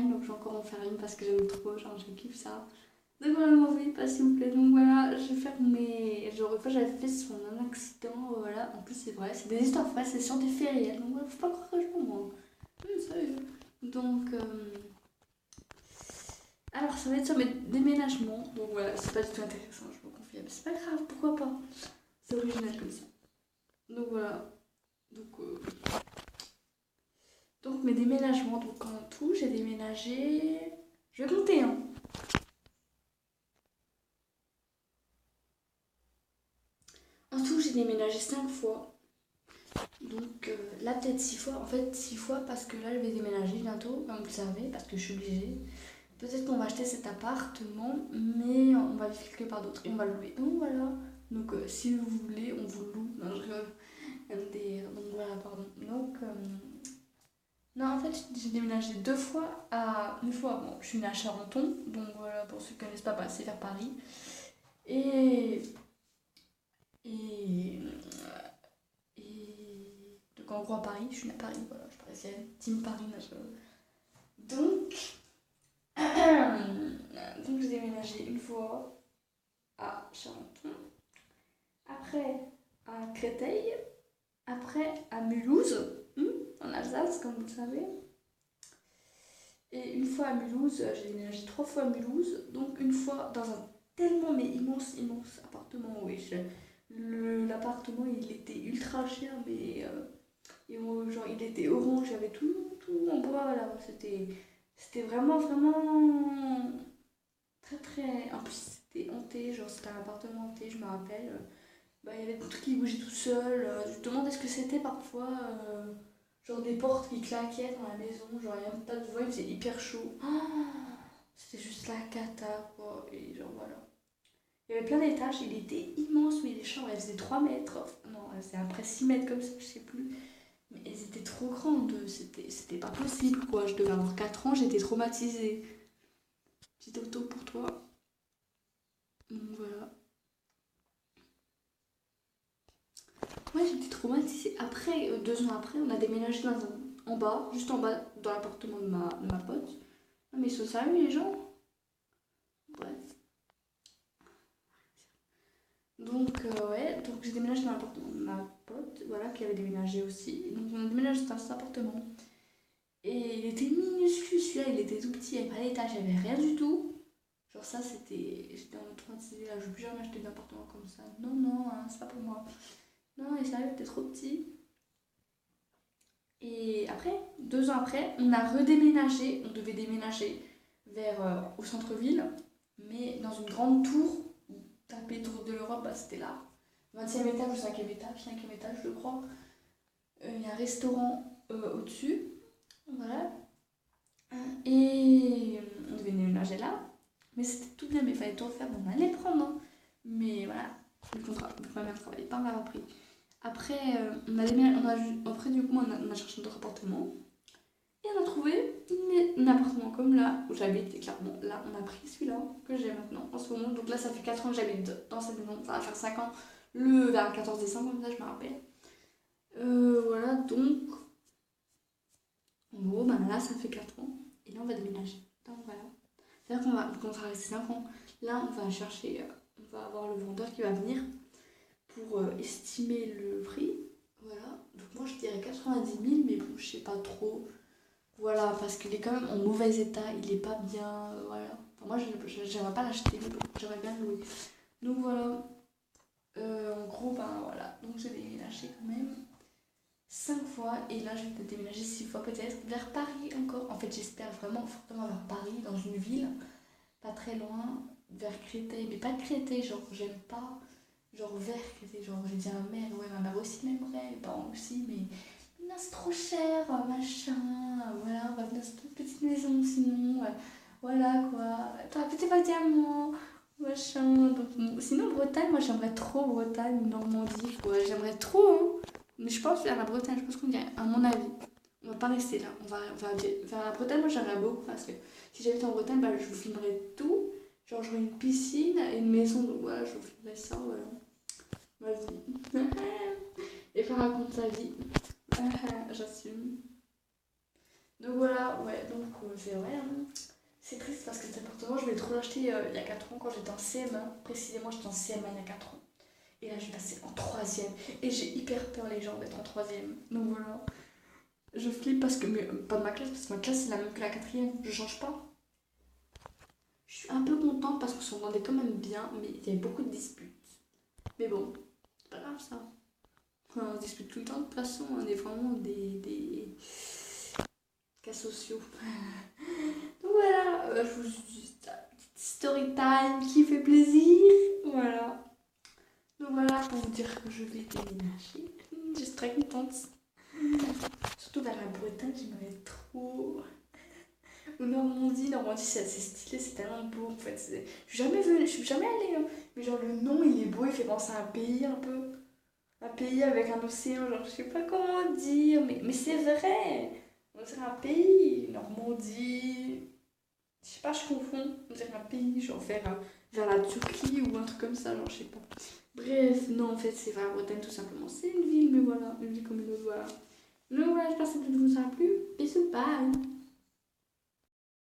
campagne, donc je vais encore en faire une parce que j'aime trop, genre je kiffe ça. Donc voilà, m'envoyez pas s'il vous plaît. Donc voilà, je vais faire mes. Genre, une fois j'avais fait sur un accident, voilà. En plus, c'est vrai, c'est des histoires vraies, c'est sur des faits réels. Donc voilà, faut pas croire que je mens, moi. Oui, sérieux. Donc, alors ça va être sur mes déménagements. Donc voilà, c'est pas du tout intéressant, je me confie. Mais c'est pas grave, pourquoi pas. C'est original comme ça. Donc voilà. Donc, donc mes déménagements, donc en tout, j'ai déménagé. Je vais compter, hein. En tout, j'ai déménagé 5 fois. Donc là, peut-être 6 fois. En fait, 6 fois parce que là, je vais déménager bientôt, comme vous le savez, parce que je suis obligée. Peut-être qu'on va acheter cet appartement, mais on va vivre quelque part d'autre et on va le louer. Donc voilà. Donc si vous voulez, on vous loue. Non, je rigole. MDR. Donc voilà, pardon. Donc, non, en fait, j'ai déménagé 2 fois à. Une fois, bon, je suis née à Charenton. Donc voilà, pour ceux qui ne connaissent pas, bah, c'est vers Paris. Et. Et. Donc en gros à Paris, je suis née à Paris, voilà, je suis parisienne, team Paris, donc, donc j'ai déménagé une fois à Charenton, après à Créteil, après à Mulhouse, en Alsace, comme vous le savez. Et une fois à Mulhouse, j'ai déménagé 3 fois à Mulhouse, donc une fois dans un tellement mais immense, immense appartement, oui. L'appartement il était ultra cher, mais et genre il était orange, il y avait tout en bois là, c'était vraiment vraiment très très. En plus c'était hanté, genre c'était un appartement hanté, je me rappelle. Bah, il y avait tout qui bougeait tout seul, je me demandais ce que c'était parfois, genre des portes qui claquaient dans la maison, genre il y a un tas de voix, il faisait hyper chaud. C'était juste la cata quoi, et genre voilà. Il y avait plein d'étages, il était immense, mais les chambres elles faisaient 3 mètres, non, elles faisaient après 6 mètres comme ça, je sais plus. Mais elles étaient trop grandes, c'était pas possible quoi. Je devais avoir 4 ans, j'étais traumatisée. Petite auto pour toi. Donc voilà. Ouais, j'étais traumatisée. Après, 2 ans après, on a déménagé en bas, juste en bas, dans l'appartement de ma pote. Ah, mais ils sont sérieux les gens. Bref. Donc, ouais, donc j'ai déménagé dans l'appartement de ma pote, voilà, qui avait déménagé aussi. Donc on a déménagé dans cet appartement. Et il était minuscule, celui-là, il était tout petit, il n'y avait pas d'étage, il n'y avait rien du tout. Genre ça, c'était. J'étais en train de se dire, je ne veux plus jamais acheter d'appartement comme ça. Non, non, hein, c'est pas pour moi. Non, et sérieux, t'es trop petit. Et après, 2 ans après, on a redéménagé. On devait déménager au centre-ville, mais dans une grande tour, tapée tour de l'Europe, bah, c'était là. 20e étage ou 5e étage, 5e étage, je crois. Il y a un restaurant au-dessus. Voilà. Et on devait déménager là. Mais c'était tout bien, mais il fallait tout refaire. On allait le prendre. Hein. Mais voilà, le contrat. Donc ma mère travaillait pas, on l'a repris. Après, après du coup, on a cherché notre appartement. Et on a trouvé un appartement comme là où j'habite. Et clairement, là, on a pris celui-là que j'ai maintenant en ce moment. Donc là, ça fait 4 ans que j'habite dans cette maison. Ça va faire 5 ans vers le 14 décembre, comme ça, je me rappelle. Voilà, donc. En gros, ben là, ça fait 4 ans. Et là, on va déménager. Donc voilà. C'est-à-dire qu'on va rester 5 ans. Là, on va chercher, on va avoir le vendeur qui va venir pour estimer le prix. Voilà. Donc moi, je dirais 90 000, mais bon, je sais pas trop. Voilà, parce qu'il est quand même en mauvais état, il est pas bien. Voilà. Enfin, moi, j'aimerais pas l'acheter, mais bon, j'aimerais bien le louer. Donc voilà. En gros, ben voilà. Donc j'ai déménagé quand même 5 fois, et là, je vais peut-être déménager 6 fois, peut-être vers Paris encore. En fait, j'espère vraiment fortement vers Paris, dans une ville pas très loin, vers Créteil, mais pas Créteil, genre j'aime pas, genre vers Créteil, genre j'ai dit à ma mère, ouais ma mère aussi m'aimerait, mes parents aussi, mais non c'est trop cher, machin, voilà, on va venir dans cette petite maison sinon, voilà quoi, t'aurais peut-être pas dit à moi, machin, donc sinon Bretagne, moi j'aimerais trop Bretagne, Normandie, quoi, j'aimerais trop, hein, mais je pense vers la Bretagne, je pense qu'on dirait, à mon avis. On va pas rester là, on va vers la Bretagne, moi j'aimerais beaucoup parce que si j'habite en Bretagne, bah, je vous filmerai tout. Genre j'aurai une piscine et une maison, donc voilà, je vous filmerai ça, voilà. Ma vie. Et elle raconte sa vie. J'assume. Donc voilà, ouais, donc c'est vrai, hein. C'est triste parce que cet appartement, je voulais trop l'acheter il y a 4 ans quand j'étais en CM1. Précisément, j'étais en CM1 il y a 4 ans. Et là, je vais passer en troisième. Et j'ai hyper peur, les gens, d'être en troisième. Donc voilà. Je flippe parce que, mais pas de ma classe, parce que ma classe c'est la même que la quatrième. Je change pas. Je suis un peu contente parce qu'on s'entendait quand même bien, mais il y avait beaucoup de disputes. Mais bon, c'est pas grave ça. Enfin, on se dispute tout le temps de toute façon. On est vraiment des cas sociaux. Donc voilà, je vous dis juste un petit story time qui fait plaisir. Voilà. Donc voilà pour vous dire que je vais déménager. Je suis très contente. Surtout vers la Bretagne, j'aimerais trop. Ou Normandie c'est assez stylé, c'est tellement beau en fait. Je suis jamais allée, hein. Mais genre le nom il est beau, il fait penser à un pays un peu. Un pays avec un océan, genre je sais pas comment dire, mais c'est vrai. On dirait un pays, Normandie. Je sais pas, je confonds. On dirait un pays, genre vers la Turquie ou un truc comme ça, genre je sais pas. Bref, non, en fait, c'est vers la Bretagne tout simplement. C'est une ville, mais voilà, une ville comme une autre, voilà. Donc voilà, j'espère que ça vous a plu. Bisous, bye!